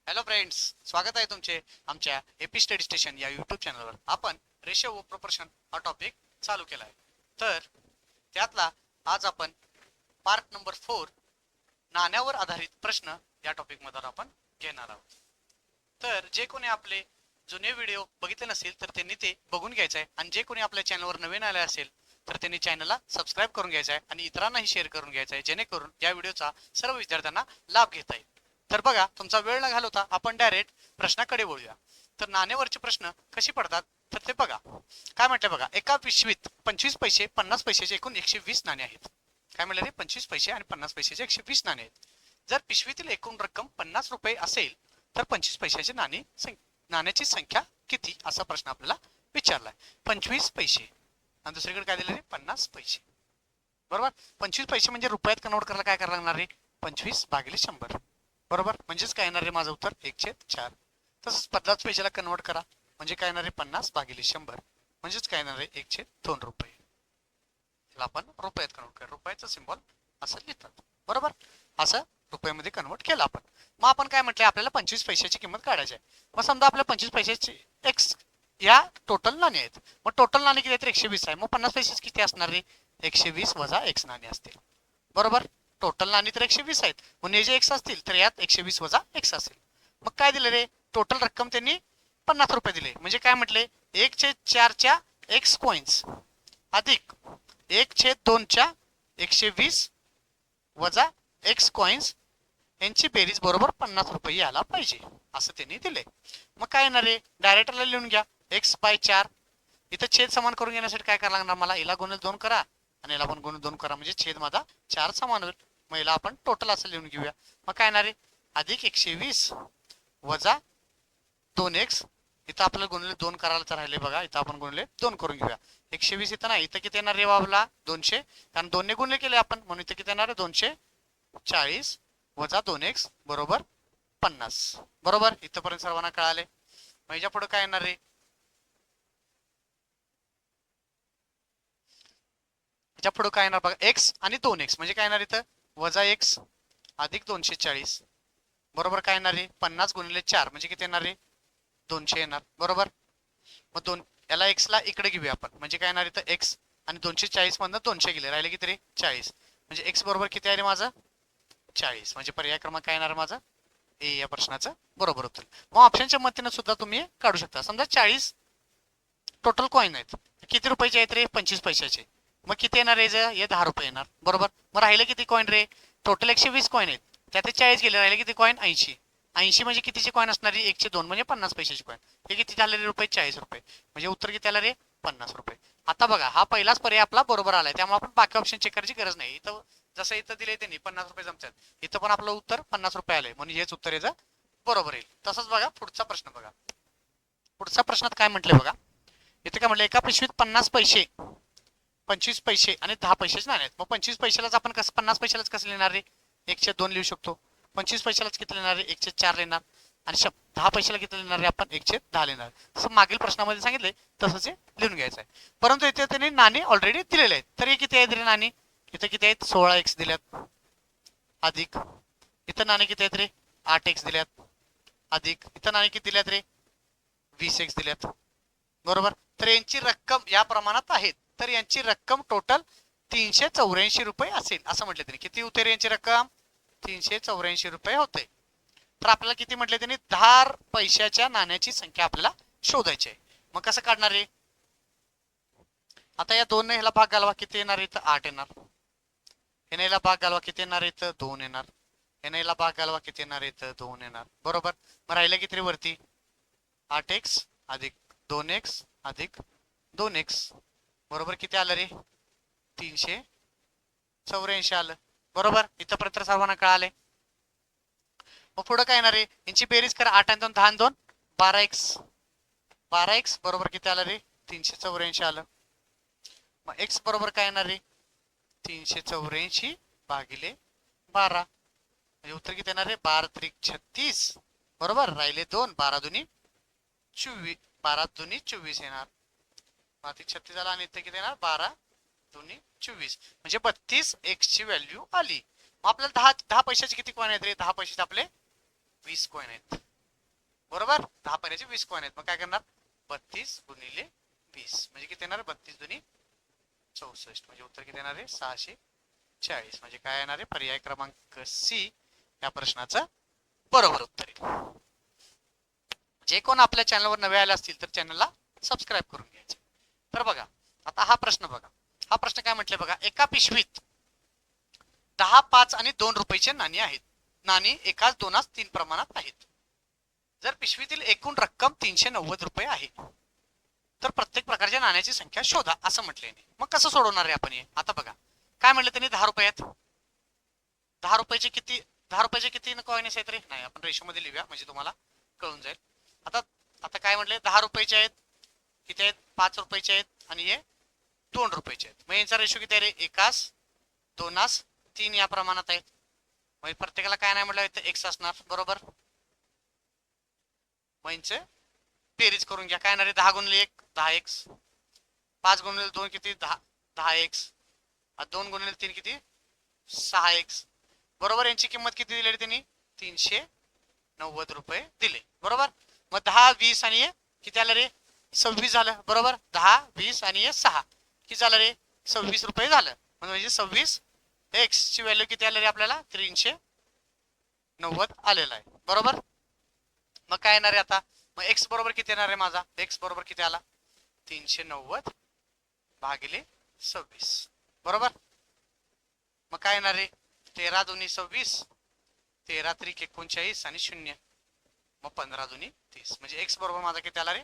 Hello friends, स्वागत आहे तुमचे आमच्या एपी स्टडी स्टेशन या यूट्यूब चॅनलवर. आपण रेशो व प्रोपोर्शन हा टॉपिक चालू केला आहे. तर त्यातला आज आपण पार्ट नंबर 4 नाण्यावर आधारित प्रश्न या टॉपिक मध्ये आपण घेणार आहोत. तर जे कोणी आपले जुने व्हिडिओ बघितले नसेल तर त्यांनी ते बघून घ्यायचं आहे, आणि जे कोणी आपल्या चॅनलवर नवीन आले असेल तर त्यांनी चॅनलला सबस्क्राईब करून घ्यायचं आहे आणि इतरांनाही शेअर करून घ्यायचं आहे, जेणेकरून या व्हिडिओचा सर्व विद्यार्थ्यांना लाभ घेता येईल. तर बघा, तुमचा वेळ न घालवता आपण डायरेक्ट प्रश्नाकडे वळूया. तर नाण्यावरचे प्रश्न कशी पडतात तर ते बघा. काय म्हटलं बघा, एका पिशवीत 25 पैसे 50 पैशाचे एकूण 120 नाणे आहेत. काय म्हटलं रे, 25 पैसे आणि 50 पैशाचे 120 नाणे आहेत. जर पिशवीतील एकूण रक्कम 50 रुपये असेल तर 25 पैशाचे नाण्याची संख्या किती, असा प्रश्न आपल्याला विचारलाय. 25 पैसे आणि दुसरीकडे काय दिले रे, 50 पैसे. बरोबर. 25 पैसे म्हणजे रुपयात कन्वर्ट करायला काय करायला लागणार रे, 25 भागिले 100. बरोबर. म्हणजेच काय येणार रे माझं उत्तर 1/4. तसंच 50 पैशाला कन्वर्ट करा म्हणजे काय येणार रे, 50 भागिले 100 म्हणजेच काय येणार रे, 1/2 रुपये. त्याला आपण रुपयात कन्वर्ट करा, रुपयाचं सिम्बॉल असं लिहितात. बरोबर. असं रुपयामध्ये कन्वर्ट केलं आपण. मग आपण काय म्हटलंय, आपल्याला 25 पैशाची किंमत काढायची आहे. मग समजा आपल्या 25 पैशाची एक्स या टोटल नाणे आहेत. मग टोटल नाणे किती आहेत, 120 आहे. मग 50 पैसे किती असणार रे, 120 वजा एक्स नाणे असतील. बरोबर. टोटल नाणी तर 120 आहेत, म्हणून हे जे एक्स असतील तर यात 120 वजा एक्स असेल. मग काय दिले रे, टोटल रक्कम त्यांनी 50 रुपये दिले. म्हणजे काय म्हटले, 1/4 एक्स कॉइन्स अधिक 1/2 120 वजा एक्स कॉइन्स यांची बेरीज बरोबर 50 रुपये यायला पाहिजे, असं त्यांनी दिले. मग काय येणार आहे, डायरेक्टरला लिहून घ्या, x/4. इथं छेद समान करून घेण्यासाठी काय करायला लागणार, मला याला गुणिले 2 करा आणि याला पण गुणिले 2 करा, म्हणजे छेद माझा 4 समान होईल. मग याला आपण टोटल असं लिहून घेऊया. मग काय येणार आहे, अधिक 120 वजा 2x. इथं आपल्याला गुणिले 2 करायला तर राहिले बघा, इथं आपण गुणिले 2 करून घेऊया. 120 इथं नाही, इथं किती येणार रे बाबला, 200, कारण 2 ने गुणले केले आपण, म्हणून इथं किती येणार आहे, 240 वजा 2x बरोबर 50. बरोबर. इथपर्यंत सर्वांना कळाले. मग याच्या पुढे काय येणार रे, याच्या पुढे काय येणार बघा, x आणि 2x म्हणजे काय येणार इथं, वजा x अधिक 240 बरोबर काय येणार रे, 50 गुणिले 4 म्हणजे किती येणार रे, 200 येणार. बरोबर. मग याला x ला इकडे घेऊया आपण, म्हणजे काय येणार इथं x आणि 240 मधनं 200 गेले, राहिले किती रे, 40. म्हणजे x बरोबर किती आहे रे माझं, 40. म्हणजे पर्याय क्रमांक काय येणार माझा, ए या प्रश्नाचं बरोबर उत्तर. मग ऑप्शनच्या मदतीने सुद्धा तुम्ही काढू शकता. समजा 40 टोटल कॉईन आहेत, किती रुपयाचे आहेत रे, 25 पैशाचे. मग किती येणार रे, हे 10 रुपये येणार. बरोबर. मग राहिले किती कॉईन रे, टोटल 120 कॉईन आहेत, त्यात 40 गेले, राहिले किती कॉईन, 80. 80 म्हणजे कितीचे कॉईन असणार, 1/2 म्हणजे 50 पैशाचे कॉईन. हे किती झाले रे रुपये, 40 रुपये. म्हणजे उत्तर किती आलं रे, 50 रुपये. आता बघा, हा पहिलाच पर्याय आपला बरोबर आलाय, त्यामुळे आपण बाकी ऑप्शन चेक करायची गरज नाही. इथं जसं इथं दिले त्यांनी 50 रुपये जमतात, इथं पण आपलं उत्तर 50 रुपये आले, म्हणून हेच उत्तर याचं बरोबर येईल. तसंच बघा पुढचा प्रश्न बघा. पुढच्या प्रश्नात काय म्हटले बघा, इथे काय म्हटलं, एका पिशवीत 50 पैसे 25 पैसे आणि 10 पैशाचे नाणे आहेत. मग 25 पैशालाच आपण कसं, 50 पैशालाच कसं लिहिणार रे, 1/2 लिहू शकतो. 25 पैशालाच किती लिहिणार रे, 1/4 लिहिणार. आणि 10 पैशाला किती लिहिणार रे, आपण 1/10 लिहिणार. तसं मागील प्रश्नामध्ये सांगितले तसंच हे लिहून घ्यायचं आहे. परंतु इथे त्यांनी नाणे ऑलरेडी दिलेले आहेत. तर हे किती आहेत रे नाणे, इथे किती आहेत, 16x दिल्यात, अधिक इथं नाणे किती आहेत रे, 8x दिल्यात, अधिक इथं नाणे किती दिल्यात रे, 20x दिल्यात. बरोबर. तर यांची रक्कम या प्रमाणात आहेत. तर यांची रक्कम टोटल 384 रुपये असेल, असं म्हटलं त्यांनी. किती होते रे यांची रक्कम, 384 रुपये होते. तर आपल्याला किती म्हटले त्यांनी, 10 पैशाच्या नाण्याची संख्या आपल्याला शोधायची आहे. मग कसं काढणार आहे, आता या 2 ने ह्याला भाग घालवा, किती येणार इथं, 8 येणार. ह्याने ह्याला भाग घालवा, किती येणार इथं, 2 येणार. ह्याने ह्याला भाग घालवा, किती येणार इथं, 2 येणार. बरोबर. मग राहिलं किती रे वरती, 8x अधिक 2x अधिक 2x बरोबर किती आलं रे, 384 आलं. बरोबर. इथंपर्यंत सर्वांना कळाले. मग पुढे काय येणार रे, यांची बेरीज करा, 8 आणि 2 10 आणि 2 12x. 12x बरोबर किती आलं रे, 384 आलं. मग x बरोबर काय येणार रे, 384 भागिले 12 म्हणजे उत्तर किती येणार रे, 12 त्रिक 36 बरोबर. राहिले 2, 12 दुनी 24, 12 दुनी 24 येणार. 36 झाला आणि इथे किती येणार, 12 दुनी 24 म्हणजे 32 x ची व्हॅल्यू आली. मग आपल्याला 10 पैशाचे किती कॉइन आहेत रे, 10 पैशाचे आपले 20 कॉइन आहेत. बरोबर. 10 पहिल्याचे 20 कॉइन आहेत. मग काय करणार 32 गुणिले 20 म्हणजे किती येणार 32 दुनी 64 म्हणजे उत्तर किती येणार आहे 640. म्हणजे काय येणार आहे पर्याय क्रमांक सी या प्रश्नाचं बरोबर उत्तर आहे. जे कोण आपल्या चॅनलवर नवे आले असतील तर चॅनलला सबस्क्राईब करून घ्यायचे. तर बघा आता हा प्रश्न बघा. हा प्रश्न काय म्हटले बघा. एका पिशवीत 10, 5 आणि 2 रुपयाचे नाणी आहेत. नाणी एकाच दोनास 3 प्रमाणात आहेत. जर पिशवीतील एकूण रक्कम 390 रुपये आहे तर प्रत्येक प्रकारच्या नाण्याची संख्या शोधा असं म्हटलंय. मग कसं सोडवणार आहे आपण हे. आता बघा काय म्हटलं त्यांनी 10 रुपयात 10 रुपयाचे किती 10 रुपयाचे किती कॉइन्स आहेत रे. नाही आपण रेशो मध्ये लिहूया म्हणजे तुम्हाला कळून जाईल. आता आता काय म्हटले 10 रुपयाचे आहेत किती आहेत 5 रुपयाचे आहेत आणि हे 2 रुपयाचे आहेत. मग यांचा रेशो किती आहे रे एकास दोनास 3 या प्रमाणात आहेत. म्हणजे प्रत्येकाला काय नाही म्हटलं इथं एक्स असणार बरोबर. मग यांचं बेरीज करून घ्या. काय येणार आहे 10 गुणिले 1 10 एक्स 5 गुणिले 2 किती 10 10 एक्स 2 गुणिले 3 किती 6 एक्स बरोबर. यांची किंमत किती दिली त्यांनी 390 रुपये दिले बरोबर. मग 10 20 आणि किती आलं रे 26 झालं बरोबर. 10 20 आणि 6 किती झालं रे 26 रुपये झालं. म्हणजे 26 एक्स ची व्हॅल्यू किती आली रे आपल्याला 390 आलेला आहे बरोबर. मग काय येणार आहे आता मग एक्स बरोबर किती येणार आहे माझा एक्स बरोबर किती आला 390 भागिले 26 बरोबर. मग काय येणार आहे 13 दुनी 26 13 त्रिक 39 आणि 0 मग 15 दुनी 30 म्हणजे एक्स बरोबर माझा किती आला रे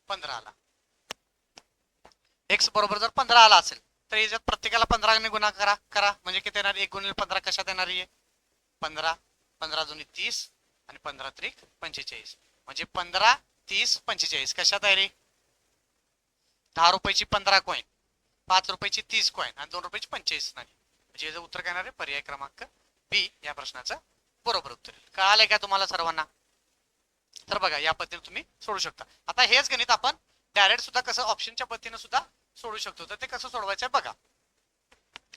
15 आला. एक्स बरोबर जर 15 आला असेल तर याच्यात प्रत्येकाला 15 ने गुणाकार करा म्हणजे किती येणार 1 गुणिले 15 कशात येणार आहे 15 15 दुनी 30 आणि 15 त्रिक 45 म्हणजे 15 30 45 कशात आहे रे 10 रुपयाची 15 कॉइन 5 रुपयाची 30 कॉइन आणि 2 रुपयाची 45 नाणी. म्हणजे याचं उत्तर काय येणार आहे पर्याय क्रमांक बी या प्रश्नाचं बरोबर उत्तर. कळालंय का तुम्हाला सर्वांना. तर बघा या पद्धतीने तुम्ही सोडू शकता. आता हेच गणित आपण डायरेक्ट सुद्धा कसं ऑप्शनच्या पद्धतीने सुद्धा सोडू शकतो. तर ते कसं सोडवायचं आहे बघा.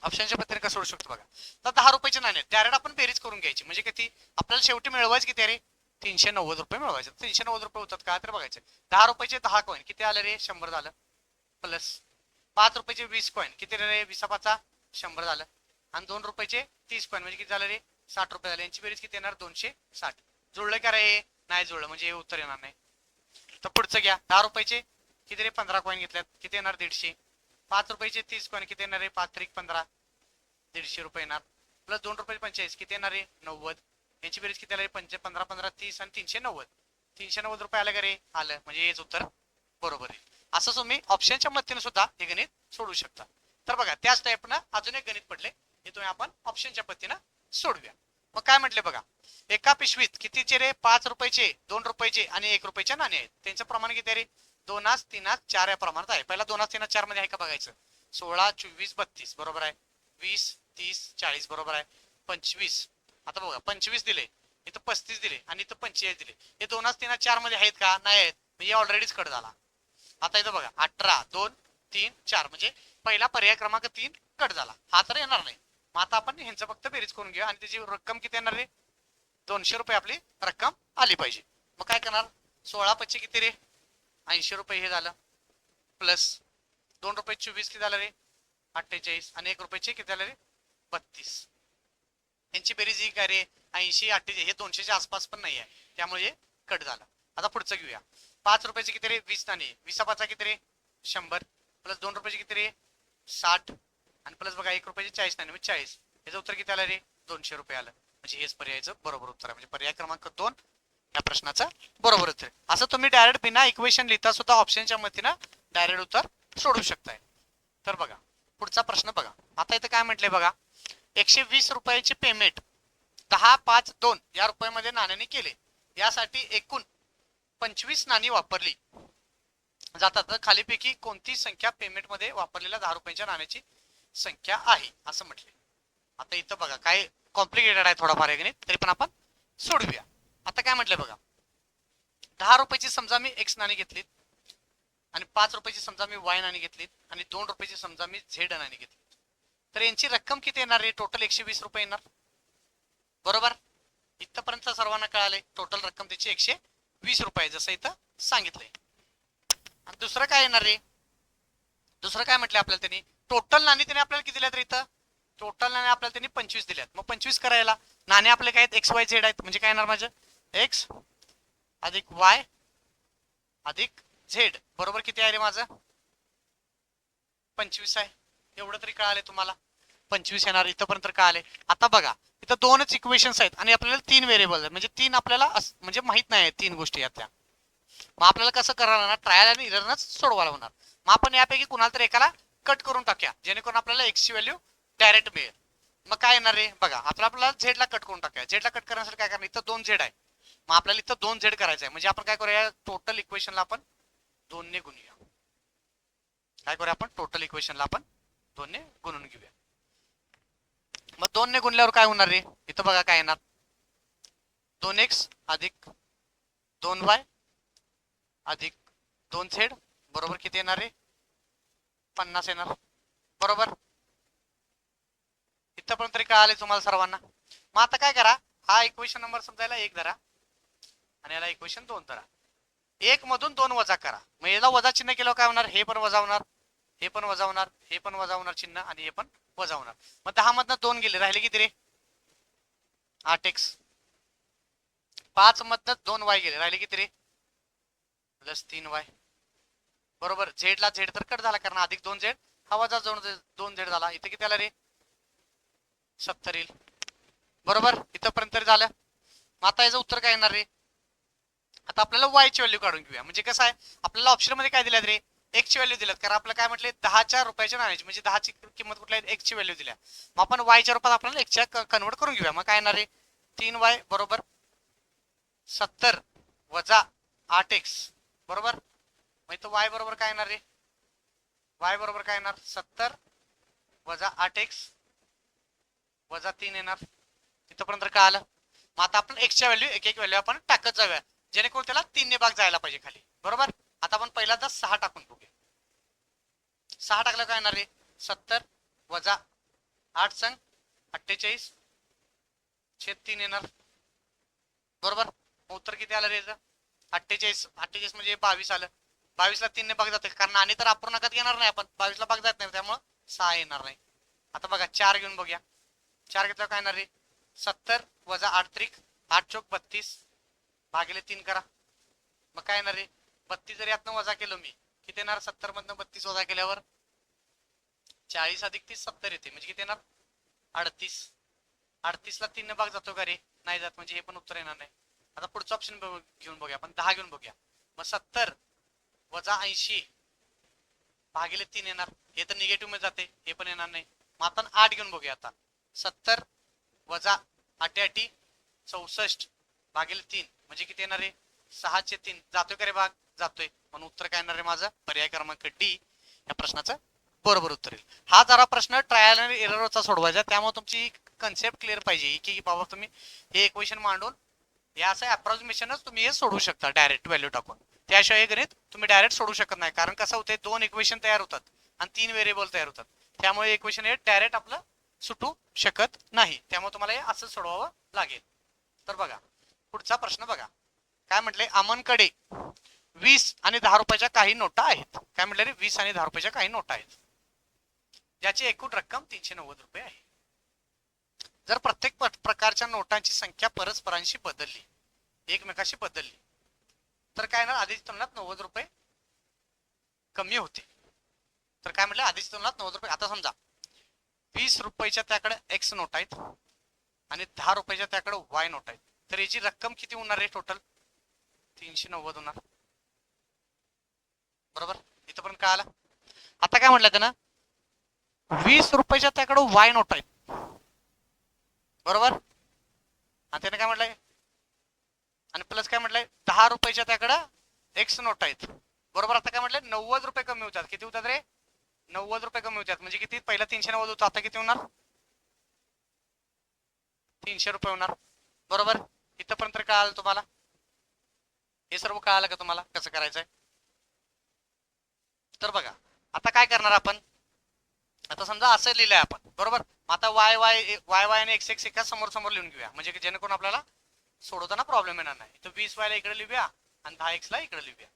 ऑप्शनच्या पद्धतीने कसं सोडू शकतो बघा. तर 10 रुपयाचे नाणे डायरेक्ट आपण बेरीज करून घ्यायची म्हणजे किती आपल्याला शेवटी मिळवायचं किती रे 390 रुपये मिळवायचे. 390 रुपये होतात का तर बघायचे 10 रुपयाचे 10 कॉइन किती आले रे 100 झालं प्लस 5 रुपयाचे 20 कॉइन किती रे 20 पाचा 100 झालं आणि 2 रुपयाचे 30 कॉइन म्हणजे किती झालं रे 60 रुपये झाले. यांची बेरीज किती येणार 260. जुळलं का रे नाही जुळलं म्हणजे हे उत्तर येणार नाही. तर पुढचं घ्या 10 रुपयाचे किती रे 15 कॉइन घेतल्यात किती येणार 150. 5 रुपयाचे 30 कॉइन किती येणार रे 5 त्रिक 15 150 रुपये येणार प्लस 2 रुपये 45 किती येणार रे 90. यांची बेरीज किती आले 15 15 30 आणि 390 390 रुपये आलं का रे आलं म्हणजे हेच उत्तर बरोबर आहे. असं तुम्ही ऑप्शनच्या मदतीने सुद्धा हे गणित सोडू शकता. तर बघा त्याच टाईपनं अजून एक गणित पडले हे तुम्ही आपण ऑप्शनच्या पद्धतीने सोडूया. मग काय म्हटले बघा एका पिशवीत कितीचे रे 5 रुपयाचे 2 रुपयाचे आणि 1 रुपयाचे नाणे आहेत. त्यांचं प्रमाण किती रे 2 3 4 या प्रमाणात आहे. पहिला 2 3 4 मध्ये आहे का बघायचं 16 24 32 बरोबर आहे 20 30 40 बरोबर आहे 25. आता बघा 25 दिले इथं 35 दिले आणि इथं 45 दिले. हे 2 3 4 मध्ये आहेत का नाही आहेत म्हणजे ऑलरेडीच कट झाला. आता इथं बघा 18 2 3 4 म्हणजे पहिला पर्याय क्रमांक 3 कट झाला हा तर येणार नाही. मग आता आपण ह्यांचं फक्त बेरीज करून घेऊया आणि त्याची रक्कम किती येणार रे 200 रुपये आपली रक्कम आली पाहिजे. मग काय करणार 16 25 किती रे 80 रुपये हे झालं प्लस 2 रुपये 24 किती झालं रे 48 आणि 1 रुपयाचे किती झालं रे 32. यांची बेरीज ही काय रे 80 48 हे 200च्या आसपास पण नाही आहे त्यामुळे कट झालं. आता पुढचं घेऊया 5 रुपयाचे किती रे 20 नाणे 20 पाचा किती रे 100 प्लस 2 रुपयाचे किती रे 60 आणि प्लस बघा 1 रुपयाचे 40 नाणे म्हणजे 40 याचं उत्तर किती आलं रे 200 रुपये आलं. म्हणजे हेच पर्यायचं बरोबर उत्तर आहे. म्हणजे पर्याय क्रमांक 2 या प्रश्नाचं बरोबर उत्तर. असं तुम्ही डायरेक्ट बिना इक्वेशन लिहिता सुद्धा ऑप्शनच्या मदतीनं डायरेक्ट उत्तर सोडू शकताय. तर बघा पुढचा प्रश्न बघा. आता इथं काय म्हटलंय बघा 120 रुपयाचे पेमेंट 10 5 2 या रुपयामध्ये नाण्याने केले. यासाठी एकूण 25 नाणी वापरली जातात तर खालीपैकी कोणती संख्या पेमेंट मध्ये वापरलेल्या 10 रुपयांच्या नाण्याची संख्या आहे असं म्हटले. आता इथं बघा काय कॉम्प्लिकेटेड आहे थोडाफार आहे गणित तरी पण आपण सोडूया. आता काय म्हटलंय बघा 10 रुपयाची समजा मी एक्स नाणी घेतलीत आणि 5 रुपयाची समजा मी वाय नाणी घेतलीत आणि 2 रुपयाची समजा मी झेड नाणी घेतली तर यांची रक्कम किती येणार रे टोटल 120 रुपये येणार बरोबर. इथपर्यंत सर्वांना कळाले टोटल रक्कम त्याची 120 ₹20 जसं इथं सांगितलंय. आणि दुसरं काय येणार रे, दुसरं काय म्हटलं आपल्याला त्यांनी, टोटल नाणी त्यांनी आपल्याला किती दिल्यात रे, इथं टोटल नाणे आपल्याला त्यांनी 25 दिल्यात. मग 25 करायला नाणे आपले काय आहेत, XYZ आहेत, म्हणजे काय येणार माझं X अधिक Y अधिक Z बरोबर किती आहे रे माझं 25 आहे. एवढं तरी कळाले तुम्हाला, 25 येणार इथंपर्यंत कळाले. आता बघा इथं दोनच इक्वेशन्स आहेत आणि आपल्याला 3 व्हेरिएबल आहेत, म्हणजे 3 आपल्याला म्हणजे माहित नाही 3 गोष्टी यातल्या. मग आपल्याला कसं करायला लागणार, ट्रायल आणि इररनच सोडवायला होणार. मग आपण यापैकी कुणाला तरी एकाला कट करून टाकूया, जेणेकरून आपल्याला X ची व्हॅल्यू डायरेक्ट मिळेल. मग काय येणार रे बघा, आपल्याला Z ला कट करून टाकूया. Z ला कट करण्यासाठी काय करणार, इथं 2 Z आहे, मग आपल्याला इथं 2 Z करायचं आहे. म्हणजे आपण काय करूया, टोटल इक्वेशनला आपण 2 ने गुणूया. काय करूया आपण, टोटल इक्वेशनला आपण 2 ने गुणून घेऊया. मग 2 ने गुणल्यावर काय होणार रे, इथं बघा काय येणार, 2x अधिक 2y अधिक 2z बरोबर किती येणार रे 50 येणार. बरोबर इथपर्यंत तरी कळाले तुम्हाला सर्वांना. मग आता काय करा, हा इक्वेशन नंबर समजायला 1 धरा आणि याला इक्वेशन 2 धरा. 1 मधून 2 वजा करा, मग याला वजा चिन्ह केलं काय होणार, हे पण वजा होणार, हे पण वजा होणार, हे पण वजा होणार चिन्ह, आणि हे पण वजा होणार. मग 10 मधनं 2 गेले, राहिले किती रे 8x. 5 मधनं 2y गेले, राहिले किती रे प्लस 3y. बरोबर Z ला Z तर कट झाला, कारण अधिक 2Z हा वजा 2Z झाला. इथे किती आला रे 70 येईल. बरोबर इथंपर्यंत तरी झालं. मग आता याचं उत्तर काय येणार रे, आता आपल्याला y ची व्हॅल्यू काढून घेऊया. म्हणजे कसं आहे, आपल्याला ऑप्शन मध्ये काय दिल्यात रे, x ची व्हॅल्यू दिल्यात, कारण आपल्याला काय म्हटले 10 रुपयाच्या नाण्याची, म्हणजे 10 ची किंमत कुठल्या आहे, x ची व्हॅल्यू दिल्या. मग आपण y च्या रूपात आपल्याला x च्या कन्वर्ट करून घेऊया. मग काय येणार रे 3y बरोबर 70 वजा 8x बरोबर. मग इथं y बरोबर काय येणार रे, y बरोबर काय येणार 70 वजा 8x वजा 3 येणार. इथपर्यंत काय आलं. मग आता आपण x च्या व्हॅल्यू एक एक व्हॅल्यू आपण टाकत जाऊया, जेणेकरून त्याला 3 ने भाग जायला पाहिजे खाली. बरोबर आता आपण पहिल्यांदा 6 टाकून बघूया. 6 टाकलं काय येणार रे 70 वजा 8 संग 48 छेद 3 येणार. बरोबर उत्तर किती आलं रे 48. 48 म्हणजे 22 आलं. 22 ला 3 ने भाग जाते, कारण आणि तर अपूर्णांकात घेणार नाही आपण, 22 ला भाग जात नाही, त्यामुळे 6 येणार नाही. आता बघा 4 घेऊन बघूया. 4 घेतलं काय येणार रे 70 वजा 8 त्रिक 8 चौक 32 भागिले 3 करा. मग काय येणार रे 32 जर यातनं वजा केलं मी किती येणार, 70 मधनं 32 वजा केल्यावर 40 अधिक 30 70 येते, म्हणजे किती येणार 38. 38 ला 3 ने भाग जातो का रे, नाही जात, म्हणजे हे पण उत्तर येणार नाही. आता पुढचं ऑप्शन घेऊन बघूया आपण, 10 घेऊन बघूया. मग 70 वजा 80 भागिले 3 येणार, हे तर निगेटिव्ह मध्ये जाते, हे पण येणार नाही. मग आपण 8 घेऊन बघूया. आता 70 वजा 8 8 64 भागिले 3 म्हणजे किती येणार रे 6/3 जातोय का रे भाग, जातोय. म्हणून उत्तर काय येणार रे माझं पर्याय क्रमांक डी या प्रश्नाचं बरोबर उत्तर येईल. हा जरा प्रश्न ट्रायल आणि एररचा सोडवायचा, त्यामुळे तुमची कन्सेप्ट क्लिअर पाहिजे की बाबा तुम्ही हे इक्वेशन मांडून हे असं अप्रॉक्सिमेशनच तुम्ही हे सोडवू शकता डायरेक्ट व्हॅल्यू टाकून. त्याशिवाय हे गणित तुम्ही डायरेक्ट सोडू शकत नाही, कारण कसं होते 2 इक्वेशन तयार होतात आणि 3 व्हेरिएबल तयार होतात, त्यामुळे इक्वेशन हे डायरेक्ट आपलं सुटू शकत नाही. त्यामुळे तुम्हाला हे असं सोडवावं लागेल. तर बघा पुढचा प्रश्न बघा काय म्हटले, अमनकडे 20 आणि 10 रुपयाच्या काही नोटा आहेत. काय म्हटलं रे 20 आणि 10 रुपयाच्या काही नोटा आहेत, ज्याची एकूण रक्कम 390 रुपये आहे. जर प्रत्येक प्रकारच्या नोटांची संख्या परस्परांशी बदलली, एकमेकाशी बदलली, तर काय ना आधीच्या तुलनात 90 रुपये कमी होते. तर काय म्हटलं आधीच्या तुलनात 90 रुपये. आता समजा 20 रुपयाच्या त्याकडे एक्स नोट आहेत आणि 10 रुपयाच्या त्याकडे वाय नोट आहेत, तर याची रक्कम किती होणार आहे टोटल 390 होणार. बरोबर इथपर्यंत काय आलं. आता काय म्हटलं त्यानं 20 रुपयाच्या त्याकडे वाय नोट आहेत, बरोबर, आणि त्याने काय म्हटलंय आणि प्लस काय म्हटलंय 10 रुपयाच्या त्याकडे एक्स नोट आहेत, बरोबर. आता काय म्हटलंय 90 रुपये कमी होतात. किती होतात रे 90 रुपये कमी होतात, म्हणजे किती पहिला 390 होतं, आता किती होणार 300 रुपये होणार. बरोबर इथपर्यंत काय आलं तुम्हाला, हे सर्व कळालं का तुम्हाला कसं करायचंय. तर बघा आता काय करणार आपण, आता समजा असं लिहिलंय आपण, बरोबर. आता वाय वाय वाय वाय आणि एक्स एक्स एका समोर समोर लिहून घेऊया, म्हणजे जेणेकरून आपल्याला सोडवताना प्रॉब्लेम येणार नाही. तर 20 वायला इकडे लिहूया आणि 10x ला इकडे लिहूया.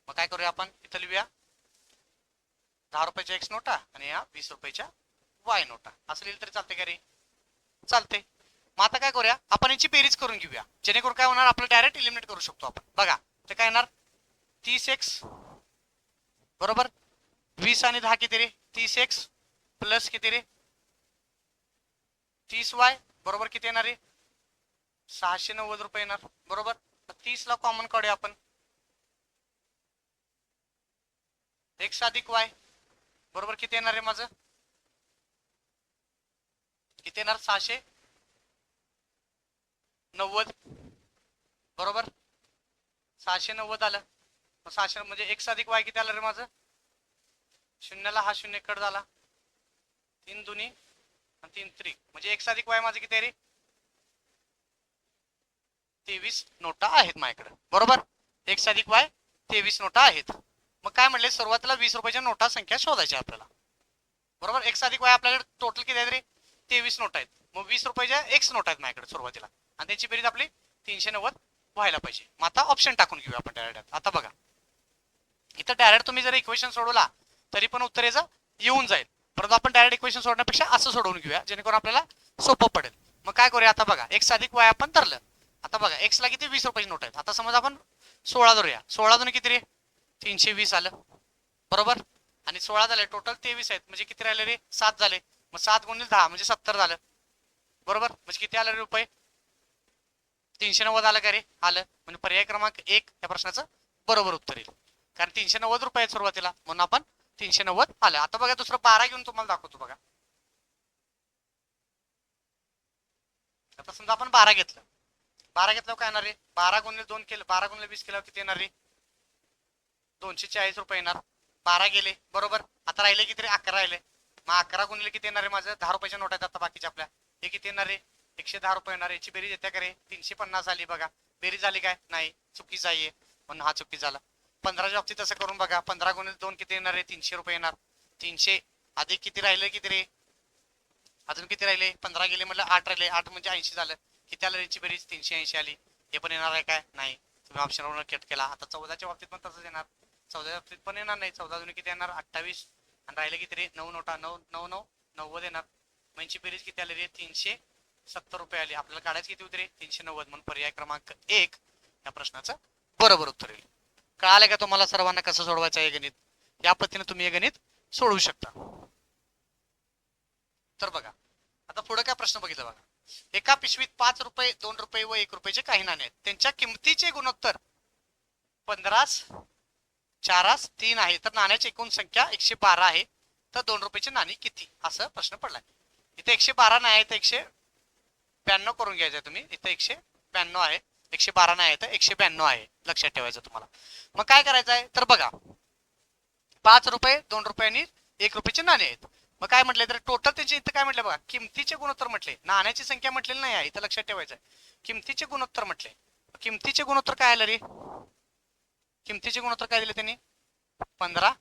मग काय करूया आपण, इथं लिहूया 10 रुपयाच्या x नोटा आणि या 20 रुपयाच्या y नोटा, असं लिहिलं तरी चालते का रे? चालते. मग आता काय करूया, आपण याची बेरीज करून घेऊया, जेणेकरून काय होणार, आपलं डायरेक्ट इलिमिनेट करू शकतो आपण. बघा तर काय येणार, 30x बरोबर 20 आणि 10 किती रे, 30x प्लस किती रे 30y बरोबर किती येणार रे, 690 रुपये येणार बरोबर. 30 ला कॉमन काढूया आपण, x अधिक y बरोबर किती येणार आहे माझं, किती येणार 690 बरोबर. 690 आलं. मग 600 म्हणजे x अधिक y किती आलं रे माझं, शून्याला हा शून्य कट झाला, 3 दुनी आणि 3 त्रिक म्हणजे x अधिक y माझं किती आहे रे, 23 नोटा आहेत माझ्याकडे बरोबर. x अधिक y 23 नोटा आहेत. मग काय म्हणले, सुरुवातीला 20 रुपयाच्या नोटा संख्या शोधायची आपल्याला बरोबर. x अधिक y आपल्याकडे टोटल किती आहेत रे, 23 नोटा आहेत. मग 20 रुपयाच्या x नोटा आहेत माझ्याकडे सुरुवातीला, आणि त्याची बेरीज आपली 390 व्हायला पाहिजे. मग आता ऑप्शन टाकून घेऊया आपण डायरेक्ट. आता बघा इथं डायरेक्ट तुम्ही जर इक्वेशन सोडवला तरी पण उत्तर याचं येऊन जाईल, परंतु आपण डायरेक्ट इक्वेशन सोडण्यापेक्षा असं सोडवून घेऊया जेणेकरून आपल्याला सोपं पडेल. मग काय करूया, आता बघा x अधिक y आपण धरलं. आता बघा x ला किती 20 रुपयाची नोट आहेत. आता समज आपण 16 धरूया, 16 दोन किती रे 320 आलं बरोबर. आणि 16 झाले टोटल 23 आहेत, म्हणजे किती राहिले रे 7 झाले. मग 7 गुणिले 10 म्हणजे 70 झालं बरोबर. म्हणजे किती आलं रे रुपये, 390 आलं का रे, आलं. म्हणजे पर्याय क्रमांक 1 या प्रश्नाचं बरोबर उत्तर येईल, कारण 390 रुपये आहेत सुरुवातीला, म्हणून आपण 390 आलं. आता बघा दुसरं 12 घेऊन तुम्हाला दाखवतो बघा. आता समजा आपण 12 घेतलं, 12 घेतल्यावर काय येणार रे, 12 गुणिले 2 केलं, 12 गुणिले 20 केल्यावर किती येणार रे, 240 रुपये येणार. 12 गेले बरोबर. आता राहिले किती रे, 11 राहिले. मग 11 गुणिले किती येणार रे माझं, 10 रुपयाच्या नोट आहेत आता बाकीच्या आपल्या, हे किती येणार रे 110 रुपये येणार. याची बेरीज येते का रे, 350 आली बघा. बेरीज झाली काय, नाही चुकीचा आहे म्हणून हा चुकी झाला. 15च्या बाबतीत असं करून बघा, 15 गुणिले 2 किती येणार रे, 300 रुपये येणार. 300 अधिक किती राहिले, किती रे अजून किती राहिले, 15 गेले म्हटलं 8 राहिले, 8 म्हणजे 80 झालं. किती आलं याची बेरीज, 380 आली. हे पण येणार आहे काय, नाही. तुम्ही ऑप्शनवरून कट केला. आता 14च्या बाबतीत पण तसंच येणार, 14च्या बाबतीत पण येणार नाही. 14 जुनी किती येणार 28 आणि राहिले किती रे 9 नोटा, 9 9 9 90 येणार. म्हणजे बेरीज किती आली रे 370 रुपये आली. आपल्याला काढायचं किती होते रे 390, म्हणून पर्याय क्रमांक 1 या प्रश्नाचं बरोबर उत्तर येईल. कळालं का तुम्हाला सर्वांना कसं सोडवायचं आहे गणित, या पद्धतीने तुम्ही हे गणित सोडवू शकता. तर बघा आता पुढे काय प्रश्न बघितला बघा, एका पिशवीत 5 रुपये 2 रुपये व 1 रुपयाचे काही नाणे आहेत, त्यांच्या किमतीचे गुणोत्तर 15 4 3 आहे, तर नाण्याची एकूण संख्या 112 आहे, तर 2 रुपयाचे नाणी किती, असं प्रश्न पडलाय. इथे 112 नाही आहे तर 192 करून घ्यायचं तुम्ही. इथे 192 आहे, 112 नाही आहे तर 192 आहे, लक्षात ठेवायचं तुम्हाला. मग काय करायचं आहे, तर बघा 5 रुपये 2 रुपये आणि 1 रुपयाचे नाणे आहेत. मग काय म्हटले तर टोटल त्याचे इथं काय म्हटलं बघा, किमतीचे गुणोत्तर म्हटले, नाण्याची संख्या म्हटलेली नाही आहे इथं, लक्षात ठेवायचं आहे. किमतीचे गुणोत्तर म्हटले, किमतीचे गुणोत्तर काय आलं रे, किमतीचे गुणोत्तर काय दिले त्यांनी 15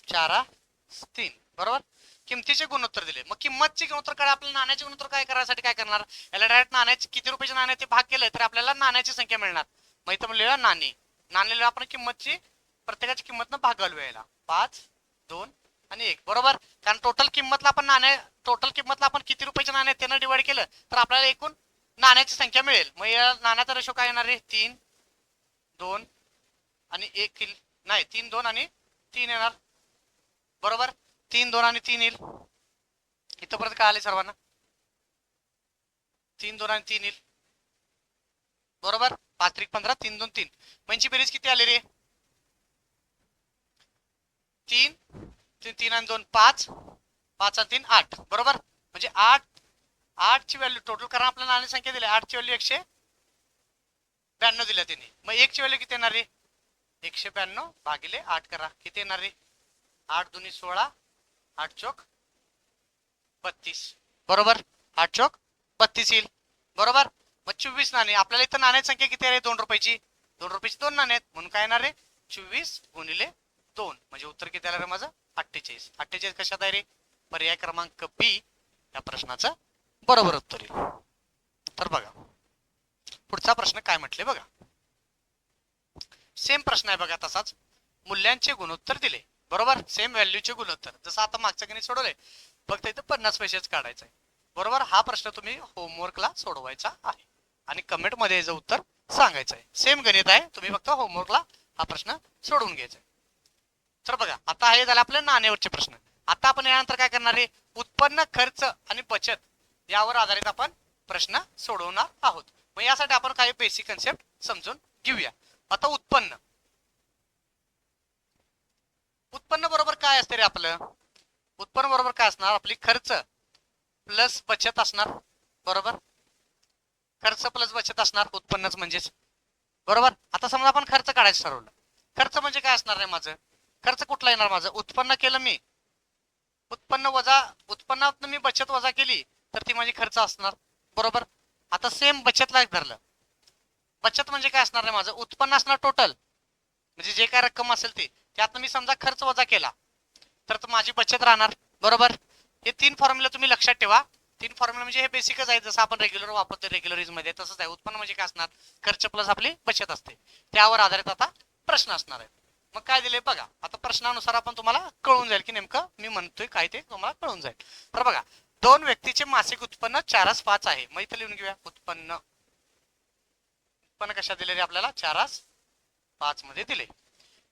4 3 बरोबर. किमतीचे गुणोत्तर दिले. मग किंमतचे गुणोत्तर काय, आपल्याला नाण्याचे गुणोत्तर काय करायसाठी काय करणार, याला डायरेक्ट नाण्याचे किती रुपयाचे नाणे ते भाग केले तर आपल्याला नाण्याची संख्या मिळणार. मग इथं म्हणलेलं नाणे, नाणेला आपण किंमतची प्रत्येकाची किंमतनं भाग घालूया याला, 5 2 आणि 1 बरोबर. कारण टोटल किंमतला आपण टोटल किंमतला आपण किती रुपयाचे नाणे त्यानं डिवाइड केलं तर आपल्याला एकूण नाण्याची संख्या मिळेल. मग या नाण्याचा रेशो काय येणार रे 3 2 आणि 1 नाही 3 2 आणि 3 येणार बरोबर. 3 2 आणि 3 येईल. इथपर्यंत काय आले सर्वांना, 3 2 आणि 3 येईल बरोबर. 5 3 15 3 2 3 म्हणजे बेरीज किती आली रे 3 3 आणि 2 5 5 आणि 3 8 बरोबर. म्हणजे 8 ची व्हॅल्यू टोटल करा, आपल्याला नाणी संख्या दिली 8 ची व्हॅल्यू 192 दिल्या त्यांनी. मग 1 ची व्हॅल्यू किती येणार रे 192 भागिले 8 करा, किती येणार रे 8 2 16 8 चौक 32 बरोबर. 8 चौक 32 येईल बरोबर. मग 24 नाणे, आपल्याला इथं नाण्याची संख्या किती आहे 2 रुपयाची, 2 रुपयाची 2 नाणे आहेत म्हणून काय येणार रे 24 गुणिले 2 म्हणजे उत्तर किती आलं रे माझं 48. 48 कशात आहे रे, पर्याय क्रमांक बी या प्रश्नाचं बरोबर उत्तर येईल. तर बघा पुढचा प्रश्न काय म्हटले बघा, सेम प्रश्न आहे बघा तसाच. मूल्यांचे गुणोत्तर दिले, बरोबर, सेम व्हॅल्यूचे गुणोत्तर जसं आता मागच्या गणित सोडवले, फक्त इथं 50 पैसेच काढायचं आहे, बरोबर. हा प्रश्न तुम्ही होमवर्कला सोडवायचा आहे आणि कमेंट मध्ये याचं उत्तर सांगायचं आहे. सेम गणित आहे, तुम्ही फक्त होमवर्कला हा प्रश्न सोडवून घ्यायचा आहे. तर बघा आता हे झालं आपले नाण्यावरचे प्रश्न. आता आपण यानंतर काय करणार आहे, उत्पन्न, खर्च आणि बचत यावर आधारित आपण प्रश्न सोडवणार आहोत. मग यासाठी आपण काही बेसिक कन्सेप्ट समजून घेऊया. आता उत्पन्न, उत्पन्न बरोबर काय असते रे आपलं, उत्पन्न बरोबर काय असणार, आपली खर्च प्लस बचत असणार, बरोबर. खर्च प्लस बचत असणार उत्पन्नच म्हणजेच, बरोबर. आता समजा आपण खर्च काढायचं ठरवलं, खर्च म्हणजे काय असणार रे माझं, खर्च कुठला येणार माझं, उत्पन्न केलं मी, उत्पन्न वजा उत्पन्नात मी बचत वजा केली तर ती माझी खर्च असणार, बरोबर. आता सेम बचतला धरलं, बचत म्हणजे काय असणार रे माझं, उत्पन्न असणार टोटल, म्हणजे जे काय रक्कम असेल ती, त्यातनं मी समजा खर्च वजा केला तर माझी बचत राहणार, बरोबर. हे तीन फॉर्म्युला तुम्ही लक्षात ठेवा. तीन फॉर्म्युला म्हणजे हे बेसिकच आहे, जसं आपण रेग्युलर वापरतो रेग्युलर मध्ये तसंच आहे. उत्पन्न म्हणजे काय असणार, खर्च प्लस आपली बचत असते, त्यावर आधारित आता प्रश्न असणार आहे. मग काय दिले बघा, आता प्रश्नानुसार आपण तुम्हाला कळून जाईल की नेमकं मी म्हणतोय काय ते तुम्हाला कळून जाईल. तर बघा, दोन व्यक्तीचे मासिक उत्पन्न 4/5 आहे. मग इथं लिहून घेऊया, उत्पन्न, उत्पन्न कशा दिले रे आपल्याला, 4/5 मध्ये दिले.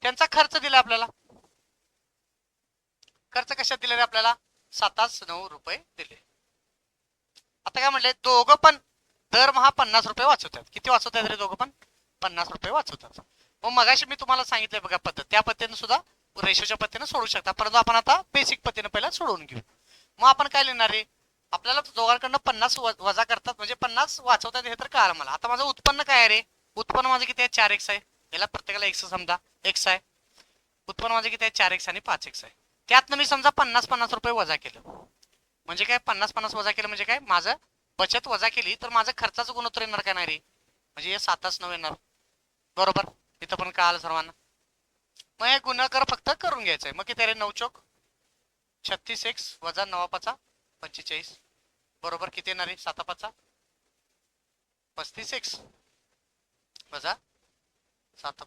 त्यांचा खर्च दिला आपल्याला, खर्च कशात दिले रे आपल्याला, 7-9 रुपये दिले. आता काय म्हटले, दोघं पण दरमहा 50 रुपये वाचवतात. किती वाचवतात रे दोघं पण, 50 रुपये वाचवतात. मग मगाशी मी तुम्हाला सांगितलंय बघा पद्धत, त्या पद्धतीने सुद्धा रेशोच्या पद्धतीने सोडू शकता, परंतु आपण आता बेसिक पद्धतीने पहिला सोडवून घेऊ. मग आपण काय लिहिणार आहे, आपल्याला दोघांकडनं 50 वजा करतात म्हणजे 50 वाचवतात हे तर कळालं मला. आता माझं उत्पन्न काय आहे रे, उत्पन्न माझं किती आहे, 4x आहे, याला प्रत्येकाला x समजा, x आहे. उत्पन्न माझं किती आहे, 4x आणि 5x आहे. त्यातनं मी समजा 50-50 रुपये वजा केलं, म्हणजे काय 50-50 वजा केलं म्हणजे काय, माझं बचत वजा केली तर माझं खर्चाचं गुणोत्तर येणार काय नाही रे, म्हणजे हे 7-9 येणार, बरोबर. इथं पण कळालं सर्वांना. मग हे गुणाकार फक्त करून घ्यायचंय. मग किती रे, 9 36x वजा 9 45, बरोबर. किती येणार आहे, 7 35x वजा 7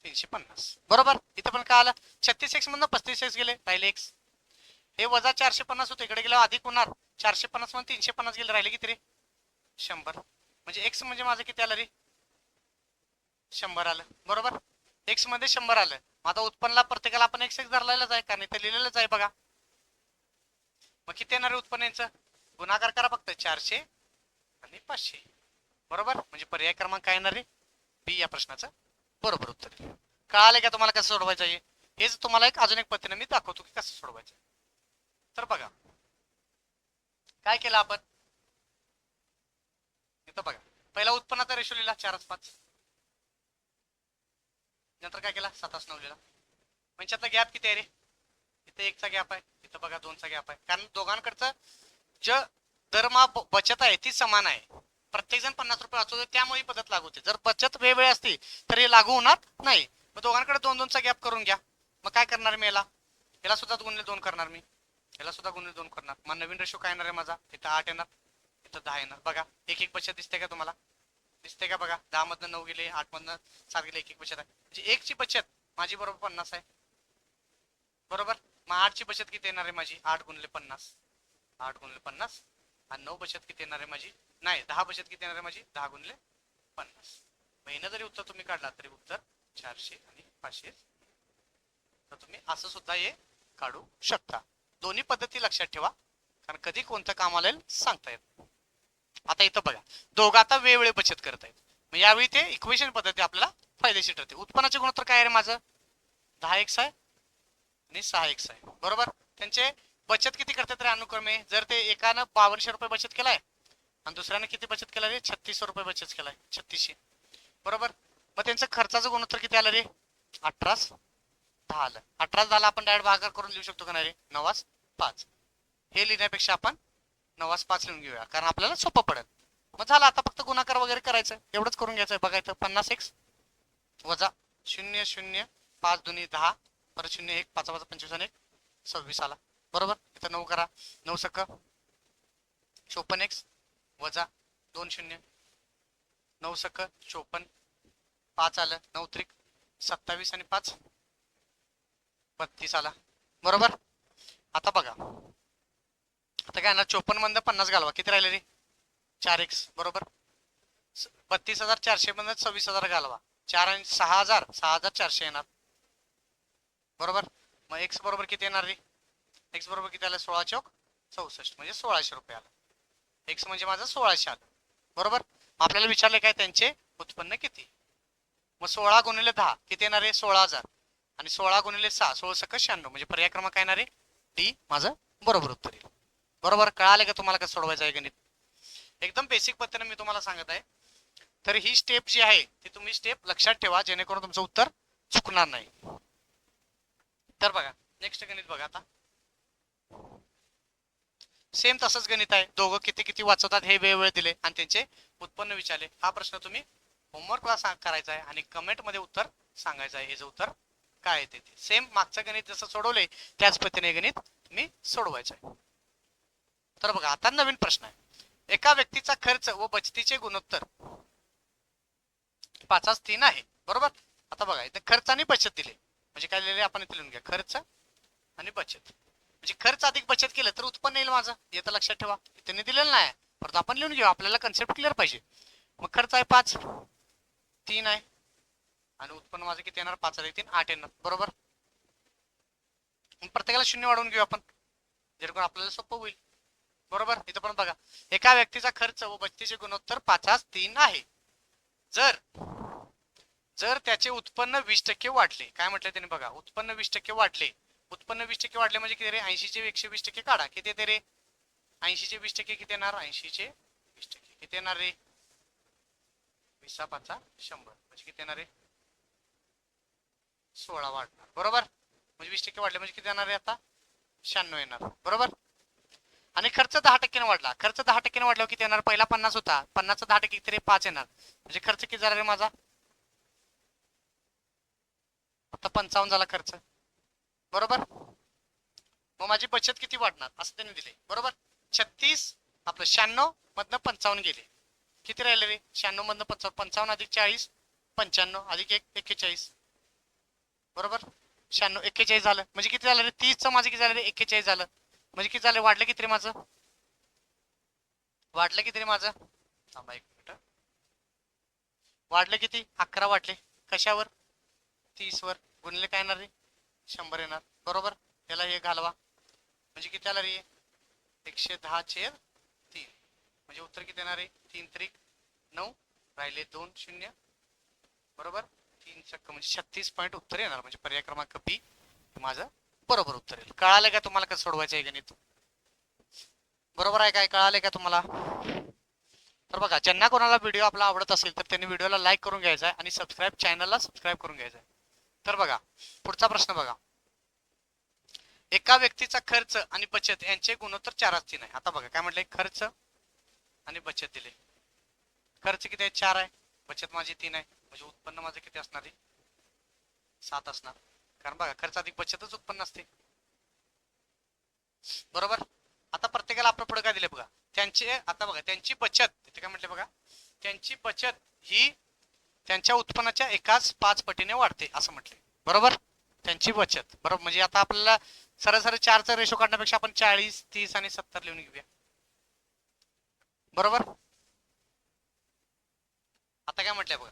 350, बरोबर. इथं पण काय आलं, 36x मधनं 35x गेले, राहिले x. हे वजा 450 होते, इकडे गेलं अधिक होणार, 450 मधून 350 गेले, राहिले किती रे, 100. म्हणजे x म्हणजे माझं किती आलं रे, 100 आलं, बरोबर. x मध्ये 100 आलं. आता उत्पन्नाला प्रत्येकाला आपण x धरलेलंच आहे, कारण इथे लिहिलेलंच आहे बघा. मग किती येणार आहे उत्पन्न यांचं, गुणाकार करा फक्त, 400 आणि 500, बरोबर. म्हणजे पर्याय क्रमांक काय येणार रे, बी या प्रश्नाचं बरोबर उत्तर. कळालं का तुम्हाला कसं सोडवायचं आहे, हेच तुम्हाला एक अजून एक पद्धतीने मी दाखवतो की कसं सोडवायचं. तर बघा काय केलं आपण, इथं बघा पहिला उत्पन्नाचा रेशो लिहिला 4/5, नंतर काय केला 7-9 लिहिला. म्हणजे गॅप किती आहे रे, इथे 1चा गॅप आहे, इथं बघा 2चा गॅप आहे, कारण दोघांकडचं जे दरमहा बचत आहे ती समान आहे. प्रत्येक जण 50 रुपये वाचवतो, त्यामुळे ही पद्धत लागू होते. जर बचत वेगवेगळी असती तर हे लागू होणार नाही. मग दोघांकडे 2-2चा गॅप करून घ्या. मग काय करणार मी, याला सुद्धा गुणिले 2 करणार मी, याला सुद्धा गुणिले 2 करणार. मग नवीन रेशो काय येणार आहे माझा, इथं 8 येणार, इथं 10 येणार. बघा एक बचत दिसते का तुम्हाला, दिसते का बघा, 10 मधनं 9 गेले, 8 मधनं 7 गेले, एक बचत आहे. म्हणजे 1 ची बचत माझी बरोबर 50 आहे, बरोबर. मग 8 ची बचत किती येणार आहे माझी, 8 गुणिले 50, 8 गुणिले 50. आणि 9 बचत किती येणार आहे माझी, नाही 10 बचत किती येणार आहे माझी, 10 गुणिले 50. महिना जरी उत्तर तुम्ही काढला तरी उत्तर 400 आणि 500. तर तुम्ही असं सुद्धा हे काढू शकता. दोन्ही पद्धती लक्षात ठेवा, कारण कधी कोणतं काम आलेलं सांगता येत. आता इथं बघा, दोघं आता वेगवेगळे बचत करत आहेत, मग यावेळी ते इक्वेशन पद्धती आपल्याला फायदेशीर ठरते. उत्पन्नाचे गुणोत्तर काय आहे माझं, 10x आहे आणि 6x आहे, बरोबर. त्यांचे बचत किती करतात रे अनुक्रमे, जर ते एकानं 5200 रुपये बचत केलाय आणि दुसऱ्याने किती बचत केला रे, 3600 रुपये बचत केलाय, 3600, बरोबर. मग त्यांचं खर्चाचं गुणोत्तर किती आलं रे, 18-10 आलं. 18-10 आपण डायरेक्ट भागाकार करून लिहू शकतो का नाही रे, 9/5. हे लिहिण्यापेक्षा आपण 9/5 लिहून घेऊया, कारण आपल्याला सोपं पडेल. मग झालं, आता फक्त गुणाकार वगैरे करायचं, एवढंच करून घ्यायचं. बघा इथं 50x वजा 0 0 5 2 10, परत 0 1 5 25 आणि 26 आला, बरोबर. इथं 9 करा, 9 सक 54x वजा 2 0, 9 सक 54 5 आलं, 9 त्रिक 27 आणि 5 32 आला. बरोबर. आता बघा, आता काय ना 54 मधनं 50 घालवा, किती राहिले रे? 4x. बरोबर. 32,400 मधनं 26,000 घालवा, 4 आणि 6,000, 6,400 येणार. बरोबर. मग x बरोबर किती येणार रे? x बरोबर किती आलं? 16 चौक 64, म्हणजे 1600 रुपये आला. x म्हणजे माझं 1600 आलं. बरोबर. आपल्याला विचारले काय त्यांचे उत्पन्न किती. मग 16 गुणिले 10 किती येणार आहे? 16,000. आणि 16 गुणिले 6 16 96, म्हणजे पर्याय क्रमांक काय येणार आहे? डी माझं बरोबर उत्तर येईल. बरोबर. कळाले का तुम्हाला कसं सोडवायचं आहे गणित? एकदम बेसिक पद्धतीने मी तुम्हाला सांगत आहे. तर ही स्टेप जी आहे ती तुम्ही स्टेप लक्षात ठेवा, जेणेकरून तुमचं उत्तर चुकणार नाही. तर बघा नेक्स्ट गणित बघा. आता सेम तसंच गणित आहे. दोघं किती किती वाचवतात हे वेळ दिले आणि त्यांचे उत्पन्न विचारले. हा प्रश्न तुम्ही होमवर्कला करायचा आहे आणि कमेंट मध्ये उत्तर सांगायचं आहे, याचं उत्तर काय येते ते. सेम मागचं गणित जसं सोडवले त्याच पद्धतीने गणित तुम्ही सोडवायचं आहे. तर बघा आता नवीन प्रश्न आहे. एका व्यक्तीचा खर्च व बचतीचे गुणोत्तर 5:3 आहे. बरोबर. आता बघा इथे खर्च आणि बचत दिले, म्हणजे काय लिहिले आपण इथे लिहून घ्या, खर्च आणि बचत. म्हणजे खर्च अधिक बचत केलं तर उत्पन्न येईल माझं, हे तर लक्षात ठेवा. त्यांनी दिलेलं नाही, परत आपण लिहून घेऊ, आपल्याला कन्सेप्ट क्लिअर पाहिजे. मग खर्च आहे 5:3 आहे आणि उत्पन्न माझं किती येणार? 5:3 8 येणार. बरोबर. प्रत्येकाला 0 वाढवून घेऊ आपण, जेणेकरून आपल्याला सोपं होईल. बरोबर. इथं पण बघा, एका व्यक्तीचा खर्च व बचतीचे गुणोत्तर 5:3 आहे. जर जर त्याचे उत्पन्न 20% वाढले, काय म्हटलं त्याने बघा, उत्पन्न 20% वाढले. उत्पन्न 20% वाढले म्हणजे किती रे? 80 चे 120% काढा, किती येते रे? 80 चे 20% किती येणार? 80 चे 20% किती येणार रे? 20 100, म्हणजे किती येणार रे? 16 वाढणार. बरोबर. म्हणजे 20% वाढले म्हणजे किती येणार रे? आता 96 येणार. बरोबर. आणि खर्च 10% वाढला. खर्च 10% वाढल्यावर किती येणार? पहिला 50 होता, 50 10% किती रे? 5 येणार. म्हणजे खर्च किती झाला रे माझा? आता 55 झाला खर्च. बरोबर. मग माझी बचत किती वाढणार असं त्यांनी दिले. बरोबर. 36 आपलं 96 मधनं 55 गेले, किती राहिले रे? 96 मधनं 55, 55 अधिक 40 95 अधिक 1 41. बरोबर. 96 41 झालं, म्हणजे किती झालं रे? 30चं माझं किती झालं रे? 41 झालं, म्हणजे किती झालं? वाढलं किती रे माझं? वाढलं किती रे माझं? थांबा 1 मिनिट. वाढलं किती? 11 वाढले. कशावर? 30 वर. गुणले काय येणार रे? 100 येणार. बरोबर. याला हे घालवा, म्हणजे किती आला रे? 110/3, म्हणजे उत्तर किती येणार आहे? 3 त्रिक 9, राहिले 2 0. बरोबर. 3 चक्क म्हणजे 36 पॉईंट उत्तर येणार, म्हणजे पर्याय क्रमांक बी माझं बरोबर उत्तर येईल. कळालं का तुम्हाला कसं सोडवायचं आहे गणित? बरोबर आहे काय? कळालं का तुम्हाला? तर बघा, ज्यांना कोणाला व्हिडिओ आपला आवडत असेल तर त्यांनी व्हिडिओला लाईक करून घ्यायचा आहे आणि चॅनलला सबस्क्राईब करून घ्यायचा आहे. तर बघा पुढचा प्रश्न बघा. एका व्यक्तीचा खर्च आणि बचत यांचे गुणोत्तर 4:3 आहे. आता बघा काय म्हटलंय, खर्च आणि बचत दिले. खर्च किती आहे? 4 आहे. बचत माझी 3 आहे, म्हणजे उत्पन्न माझं किती असणार आहे? 7 असणार. कारण बघा खर्च अधिक बचतच उत्पन्न असते. बरोबर. आता प्रत्येकाला आपलं पुढे काय दिले बघा, त्यांचे आता बघा त्यांची बचत तिथे काय म्हटले बघा, त्यांची बचत ही त्यांच्या उत्पन्नाच्या एकाच 5 पटीने वाढते असं म्हटले. बरोबर. त्यांची बचत. बरोबर. म्हणजे आता आपल्याला सरळ 4चा रेशो काढण्यापेक्षा आपण 40 30 आणि 70 लिहून घेऊया. बरोबर. आता काय म्हटलंय बघा,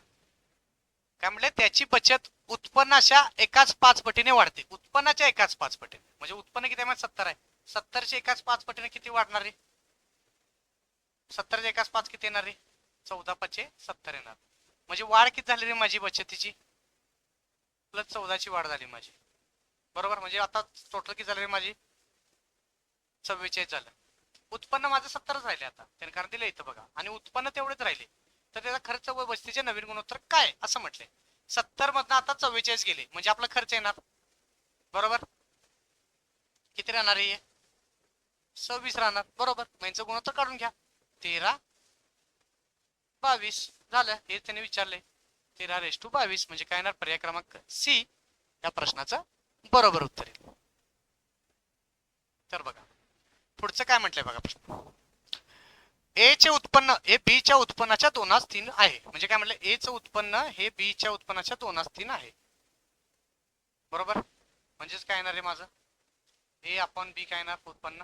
काय म्हटलंय? त्याची बचत उत्पन्नाच्या एकाच 5 पटीने वाढते. उत्पन्नाच्या एकाच 5 पटीने, म्हणजे उत्पन्न किती आहे? 70 आहे. 70च्या एकाच 5 पटीने किती वाढणार आहे? 70च्या एकाच 5 किती येणार आहे? 14×5 = 70 येणार. म्हणजे वाढ किती झाली रे माझी बचतीची? +14ची वाढ झाली माझी. बरोबर. म्हणजे आता टोटल किती झालं रे माझी? 44 झालं. उत्पन्न माझं 70च राहिले आता, त्याने कारण दिलं इथं बघा, आणि उत्पन्न तेवढेच राहिले. तर त्याचा खर्च व बचतीचे नवीन गुणोत्तर काय असं म्हटलंय. 70 मधनं आता 44 गेले, म्हणजे आपला खर्च येणार. बरोबर. किती राहणार आहे? 26 राहणार. बरोबर. यांचं गुणोत्तर काढून घ्या. 13/22 झालं. हे त्याने विचारले. 13:22 म्हणजे काय येणार? पर्याय क्रमांक सी या प्रश्नाचं बरोबर उत्तर येईल. तर बघा पुढचं काय म्हटलंय बघा प्रश्न. ए चे उत्पन्न हे बी च्या उत्पन्नाच्या 2/3 आहे. म्हणजे काय म्हटलं, ए चं उत्पन्न हे बी च्या उत्पन्नाच्या 2/3 आहे. बरोबर. म्हणजेच काय येणार आहे माझं, ए अपॉन बी काय येणार, उत्पन्न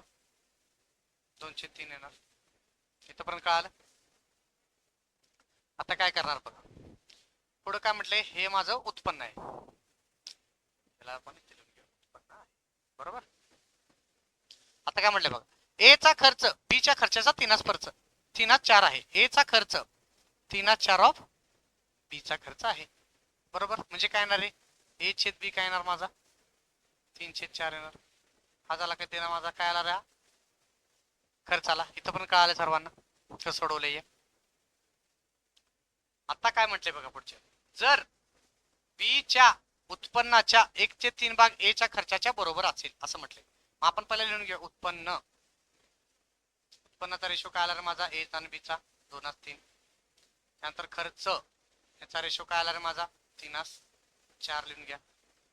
2/3 येणार. इथपर्यंत कळालं. आता काय करणार बघा, पुढे काय म्हटलंय, हे माझं उत्पन्न आहे, त्याला आपण उत्पन्न आहे. बरोबर. आता काय म्हटलंय बघा, ए चा खर्च बी च्या खर्चाचा 3/4 आहे. ए चा खर्च 3/4 ऑफ बी चा खर्च आहे. बरोबर. म्हणजे काय येणार आहे, ए छेद बी काय येणार माझा 3/4 येणार. हा झाला काय ते माझा काय आला रे खर्चाला. इथं पण कळालं सर्वांना कसं सोडवलंय. आता काय म्हटलंय बघा पुढचे, जर बी च्या उत्पन्नाच्या 1/3 भाग ए च्या खर्चाच्या बरोबर असेल असं म्हटलंय. आपण पहिला लिहून घेऊ उत्पन्नाचा रेशो काय आला रे माझा, ए आणि बी चा 2/3. त्यानंतर खर्च याचा रेशो काय आला रे माझा 3/4 लिहून घ्या.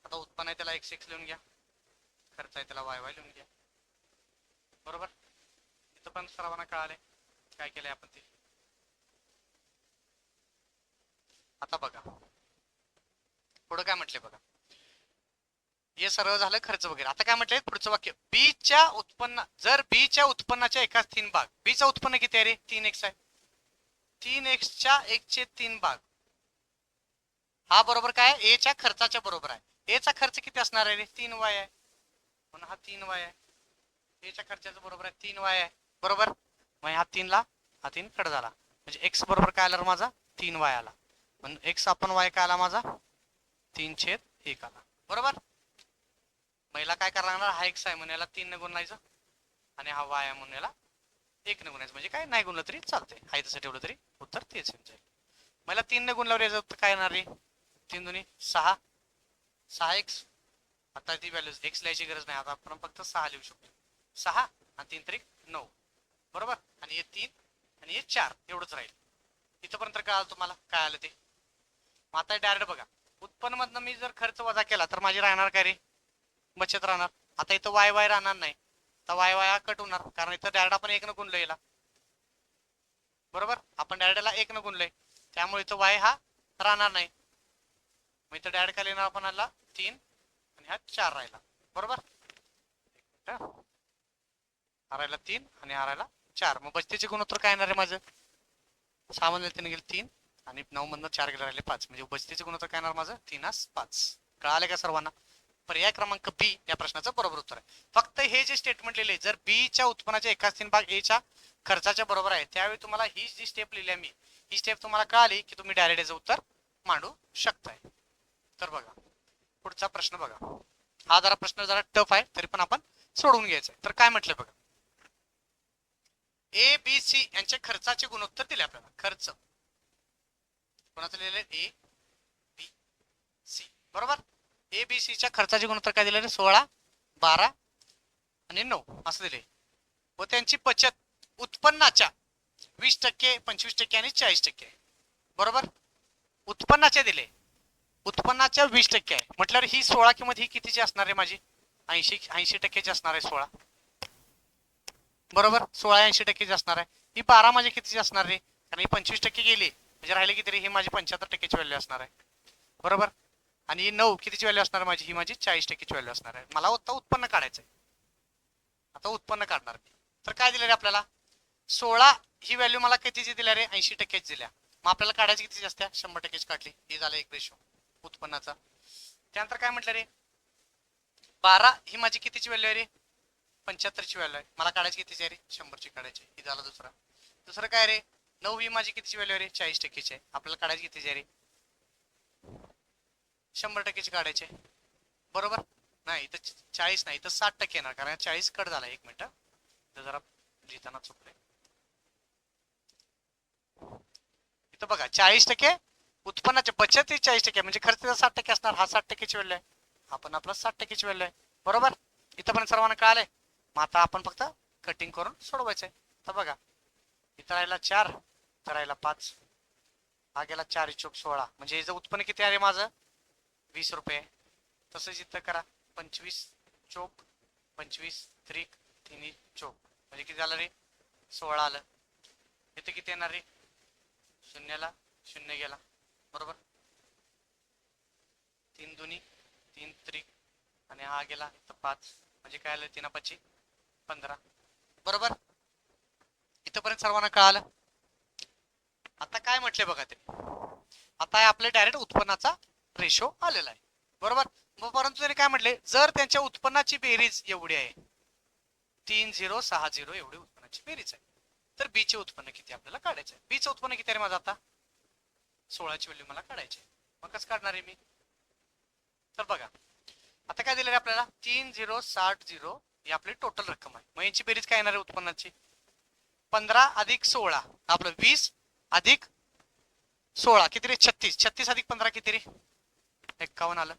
आता उत्पन्न आहे त्याला x लिहून घ्या, खर्च आहे त्याला y लिहून घ्या. बरोबर. इथं पण सर्वांना कळाले काय केलंय आपण ते. आता बघा पुढे काय म्हटले बघा, हे सर्व झालं खर्च वगैरे. आता काय म्हटलंय पुढचं वाक्य, बी च्या उत्पन्न, जर बी च्या उत्पन्नाच्या 1/3 भाग, बी चा उत्पन्न किती आहे रे 3x आहे, 3x च्या 1/3 भाग हा बरोबर काय, ए च्या खर्चाच्या बरोबर आहे. ए चा खर्च किती असणार आहे रे 3y आहे, म्हणून हा 3y आहे. ए च्या खर्चाच्या बरोबर आहे 3y आहे. बरोबर. मग हा 3 ला हा 3 कट झाला, म्हणजे x बरोबर काय आला माझा 3y आला. म्हणून x आपण y काय आला माझा 3/1 आला. बरोबर. महिला काय करणार, हा x आहे म्हणून याला 3 ने गुणायचं आणि हा y आहे म्हणून याला 1 ने गुणायचं. म्हणजे काय नाही गुणलं तरी चालतंय, आहे तसं ठेवलं तरी उत्तर तेच येऊन जाईल. मला 3 ने गुणल्यावर याचं उत्तर काय येणार रे 3 दुनी 6, 6x. आता ती व्हॅल्यू x लिहायची गरज नाही, आता आपण फक्त 6 लिहू शकतो. 6 आणि 3 3 9. बरोबर. आणि हे 3 आणि हे 4 एवढंच राहील. इथपर्यंत काय आलं तुम्हाला, काय आलं ते. मग आता डायरेक्ट बघा, उत्पन्न मधनं मी जर खर्च वजा केला तर माझी राहणार काय रे बचत राहणार. आता इथं वाय वाय राहणार नाही, तर वाय वाय कट होणार, कारण इथं डायरेक्ट आपण 1 न गुणलं याला. बरोबर. आपण डायरेक्टला 1 न गुणलंय, त्यामुळे इथं वाय हा राहणार नाही. मग इथं डायरेक्ट काय लिहिणार आपण आला 3 आणि हा 4 राहिला. बरोबर. हा राहिला 3 आणि हा राहिला 4. मग बचतीचे गुणोत्तर काय येणार आहे माझं, 6 मधून 3 गेले 3 आणि 9 मधून 4 गेले राहिले 5. म्हणजे बचतीचे गुणोत्तर काय येणार माझं 3/5. कळाले का सर्वांना. पर्याय क्रमांक बी या प्रश्नाचं बरोबर उत्तर आहे. फक्त हे जे स्टेटमेंट लिहिले, जर बी च्या उत्पन्नाच्या 1/3 भाग ए च्या खर्चाच्या बरोबर आहे, त्यावेळी तुम्हाला ही जी स्टेप लिहिली मी, ही स्टेप तुम्हाला कळाली की तुम्ही डायरेक्ट याचं उत्तर मांडू शकताय. तर बघा पुढचा प्रश्न बघा, हा जरा प्रश्न जरा टफ आहे तरी पण आपण सोडवून घ्यायचा आहे. तर काय म्हटलं बघा, ए बी सी यांचे खर्चाचे गुणोत्तर दिले आपल्याला. खर्च कोणाचं लिहिले ए बी सी. बरोबर. ए बी सी च्या खर्चाचे गुणोत्तर काय दिले 16, 12 आणि 9 असं दिले. व त्यांची बचत उत्पन्नाच्या 20%, 25% आणि 40% आहे. बरोबर. उत्पन्नाचे दिले, उत्पन्नाच्या 20% आहे म्हटल्यावर ही 16 किंमत ही कितीची असणार आहे माझी 80% असणार आहे 16. बरोबर. 16 80% असणार आहे. ही 12 माझी कितीची असणार आहे, कारण ही 25% गेली म्हणजे राहिले किती रे, ही माझी 75%ची व्हॅल्यू असणार आहे. बरोबर. आणि 9 कितीची व्हॅल्यू असणार माझी, ही माझी 40%ची व्हॅल्यू असणार आहे. मला आता उत्पन्न काढायचं आहे. आता उत्पन्न काढणार मी, तर काय दिलं रे आपल्याला 16 ही व्हॅल्यू मला कितीची दिल्या रे 80%ची दिल्या. मग आपल्याला काढायची किती असत्या 100%ची काढली, हे झालं एक रेशो उत्पन्नाचा. त्यानंतर काय म्हटलं रे 12 ही माझी कितीची व्हॅल्यू आहे रे 75ची व्हॅल्यू आहे. मला काढायची कितीची आहे रे 100ची काढायची, ही झाला दुसरा. दुसरं काय रे 9 ही माझी कितीची व्हॅल्यू आहे रे 40%ची आहे. आपल्याला काढायची कितीची आहे रे 100%ची काढायची. बरोबर. नाही तर 40 नाही तर 60% येणार, कारण 40 कट झाला. एक मिनिट जरा लिहिताना चुकले. इथं बघा 40% उत्पन्नाचे बचत ही 40% म्हणजे खर्च 60% असणार. हा 60%ची व्हॅल्यू आहे, आपण आपला 60%ची व्हॅल्यू आहे. बरोबर. इथं पण सर्वांना कळालंय. मग आता आपण फक्त कटिंग करून सोडवायचंय. तर बघा इथं राहिला 4, इथं राहिला 5, हा गेला 4 चोक 16, म्हणजे याचं उत्पन्न किती आहे माझं 20 रुपये. तसंच इथं करा 25 चोक 25 3 चोक, म्हणजे किती झालं रे 16 आलं. इथे किती येणार रे, शून्याला शून्य गेला बरोबर, 3 दुनी 3 त्रिक आणि हा गेला इथं 5, म्हणजे काय आलं 3 5 15 बरोबर. इथपर्यंत सर्वांना कळालं. आता काय म्हटले बघा ते, आता आपले डायरेक्ट उत्पन्नाचा रेशो आलेला आहे बरोबर. मग परंतु त्यांनी काय म्हटले, जर त्यांच्या उत्पन्नाची बेरीज एवढी आहे 3060 एवढी उत्पन्नाची बेरीज आहे, तर बी चे उत्पन्न किती आपल्याला काढायचं आहे. बी चं उत्पन्न किती आहे माझं आता 16 ची व्हॅल्यू मला काढायची आहे. मग कसं काढणार आहे मी, तर बघा आता काय दिलं आपल्याला 3060 ही आपली टोटल रक्कम आहे. मग यांची बेरीज काय येणार आहे उत्पन्नाची, 15 अधिक 16 आपलं 20 अधिक 16 किती रे 36, 36 अधिक 15 किती रे 51 आलं.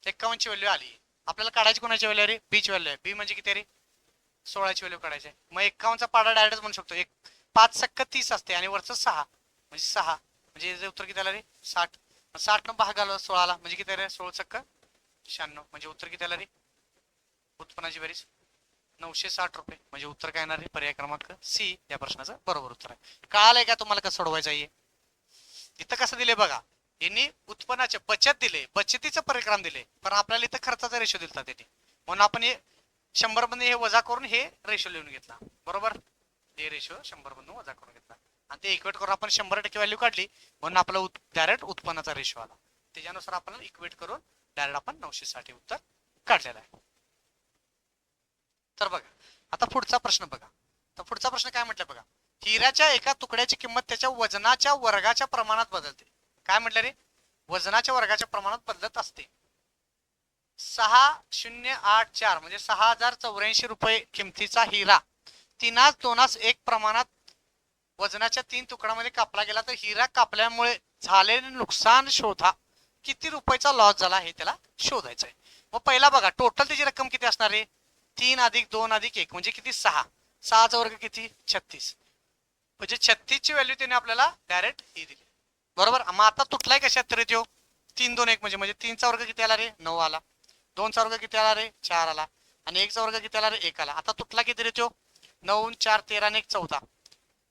51 ची व्हॅल्यू आली. आपल्याला काढायची कोणाची व्हॅल्यू रे, बी ची व्हॅल्यू आहे. बी म्हणजे किती रे 16 ची व्हॅल्यू काढायची आहे. मग 51 चा पाडा डायरेक्ट म्हणू शकतो, 5 सक्क 30 असते आणि वरचं 6 म्हणजे 6, म्हणजे याचं उत्तर किती आलं रे 60. 60 न भाग घालवा 16 ला म्हणजे किती रे 16 सक्क 96, म्हणजे उत्तर किती आलं रे उत्पन्नाची बेरीज 960 रुपये, म्हणजे उत्तर काय येणार आहे पर्याय क्रमांक सी या प्रश्नाचं बरोबर उत्तर आहे. कळालंय का तुम्हाला कसं सोडवायचं आहे. इथं कसं दिले बघा, यांनी उत्पन्नाचे बचत दिले, बचतीचं परिक्रम दिले, पण आपल्याला इथं खर्चाचा रेशो दिलता त्यांनी, म्हणून आपण हे 100 मध्ये हे वजा करून हे रेशो लिहून घेतला बरोबर. हे रेशो 100 मधून वजा करून घेतला आणि ते इक्वेट करून आपण 100% व्हॅल्यू काढली, म्हणून आपला डायरेक्ट उत्पन्नाचा रेशो आला. त्याच्यानुसार आपण इक्वेट करून डायरेक्ट आपण 960 उत्तर काढलेलं आहे. तर बघा आता पुढचा प्रश्न बघा, तर पुढचा प्रश्न काय म्हटलं बघा, हिऱ्याच्या एका तुकड्याची किंमत त्याच्या वजनाच्या वर्गाच्या प्रमाणात बदलते. काय म्हटलं रे, वजनाच्या वर्गाच्या प्रमाणात बदलत असते. 6084 म्हणजे 6084 रुपये किमतीचा हिरा 3:1 प्रमाणात वजनाच्या 3 तुकड्यामध्ये कापला गेला, तर हिरा कापल्यामुळे झालेले नुकसान शोधा. किती रुपयाचा लॉस झाला हे त्याला शोधायचं आहे. मग पहिला बघा टोटल त्याची रक्कम किती असणार आहे, 3 अधिक 2 अधिक 1 म्हणजे किती 6, 6 चा वर्ग किती 36, म्हणजे 36 ची व्हॅल्यू त्याने आपल्याला डायरेक्ट ही दिली बरोबर. मग आता तुटलाय कशात तरी तो 3 2 1 म्हणजे 3 चा वर्ग किती आला रे 9 आला, 2 चा वर्ग किती आला रे 4 आला आणि 1 चा वर्ग किती आला रे 1 आला. आता तुटला किती रे तो 9 4 13 आणि 1 14,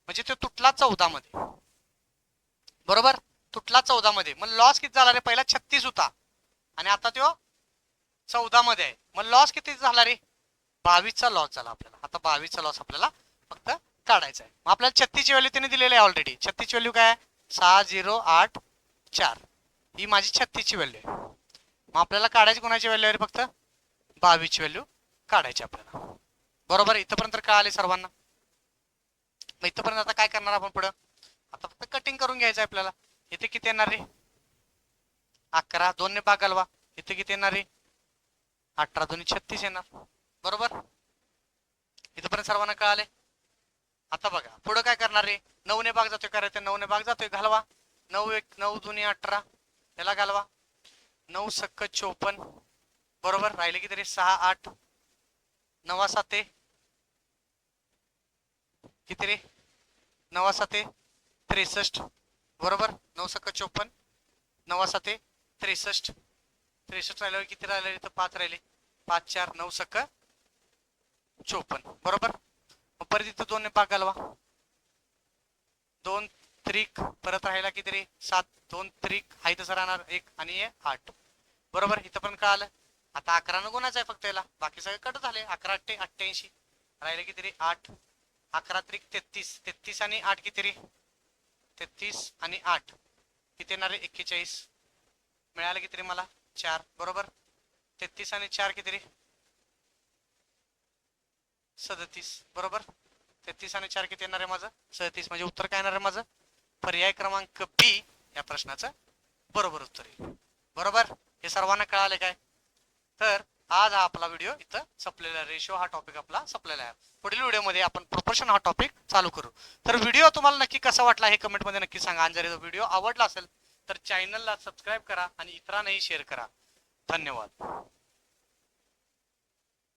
म्हणजे तो तुटला 14 मध्ये बरोबर, तुटला 14 मध्ये. मग लॉस किती झाला रे, पहिला 36 होता आणि आता तो 14 मध्ये आहे. मग लॉस किती झाला रे 22 चा लॉस झाला आपल्याला. आता 22 चा लॉस आपल्याला फक्त काढायचा आहे. मग आपल्याला 36 ची व्हॅल्यू त्याने दिलेली आहे ऑलरेडी. 36 ची व्हॅल्यू काय आहे 6084, ही माझी 36 ची व्हॅल्यू आहे. मग आपल्याला काढायची कोणाची व्हॅल्यू आहे फक्त 22 ची व्हॅल्यू काढायची आपल्याला बरोबर. इथपर्यंत कळाले सर्वांना. मग इथपर्यंत आता काय करणार आपण पुढं, आता फक्त कटिंग करून घ्यायचं आहे आपल्याला. इथे किती येणार रे 11, 2 ने भाग घालवा, इथे किती येणार रे 18 2 36 येणार बरोबर. इथपर्यंत सर्वांना कळाले. आता बघा पुढे काय करणार रे, 9 ने भाग जातोय करायचं, 9 ने भाग जातोय घालवा, 9 1 9 2 18 याला घालवा, 9 सक्क 54 बरोबर. राहिले किती रे 6 8 9 7 किती रे 9 7 63 बरोबर. 9 सक्क 54 9 7 63, 63 राहिल्यावर किती राहिले तर 5 राहिले, 5 4 9 सक्क 54 बरोबर. मग परत इथं 2 ने भाग घालवा, 2 त्रिक परत राहिला किती रे 7, 2 त्रिक आहे तसं राहणार 1 आणि हे 8 बरोबर. इथं पण कळालं. आता 11 न गुणाचं आहे फक्त याला, बाकी सगळे कट झाले. 11 8 88 राहिले किती रे 8, 11 त्रिक 33, 33 आणि 8 किती रे 33 आणि 8 किती येणार रे 41, मिळालं किती रे मला 4 बरोबर. 33 आणि 4 किती रे 37 बरोबर. 33 आणि 4 किती येणार आहे माझं 37, म्हणजे उत्तर काय येणार आहे माझं पर्याय क्रमांक बी या प्रश्नाचं बरोबर उत्तर येईल बरोबर. हे सर्वांना कळाले काय. तर आज हा आपला व्हिडिओ इथं संपलेला, रेशो हा टॉपिक आपला संपलेला आहे. पुढील व्हिडिओमध्ये आपण प्रोपोर्शन हा टॉपिक चालू करू. तर व्हिडिओ तुम्हाला नक्की कसा वाटला हे कमेंट मध्ये नक्की सांगा. आणि जर व्हिडिओ आवडला असेल तर चॅनलला सबस्क्राईब करा आणि इतरांनाही शेअर करा. धन्यवाद.